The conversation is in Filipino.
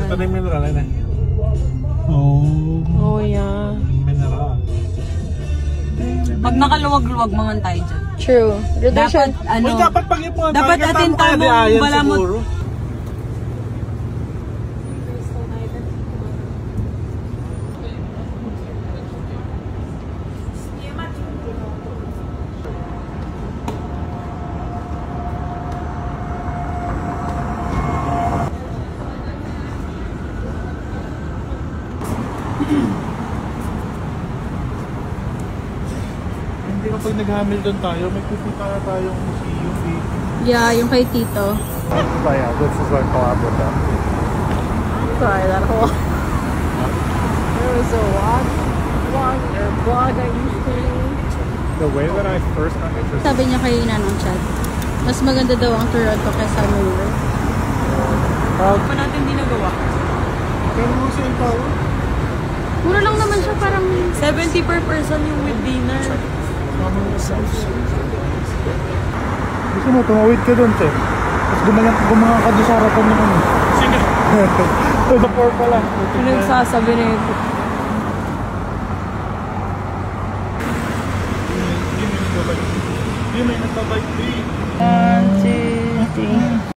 Ito na yung mineral na eh. Oh yeah. Mineral. Pag nakaluwag-luwag mga tayo dyan. True. Dapat ano, dapat pag-ipuan. dapat atin tamo balamot. Hindi kapag nag-Hamilton tayo, may pupunta na tayong museum dito. Yeah, yung kay Tito. So yeah, this is our collab with them. Sorry, that whole... There was a vlog I used to do. The way that I first got interested... Sabi niya kay Nanong Chat, mas maganda daw ang Toronto kaysa New York. Pa natin di nagawa. Pero mo siya yung power? Mura lang naman siya, parang... 70 per person yung with dinner. Gusto mo, tumawid ka doon, Che. Tapos gumangat ka doon sa harapan ng ano. Sige. To the floor pa lang. Pinagsasabi na ito. Yun may nagbabike. 1, 2, 3.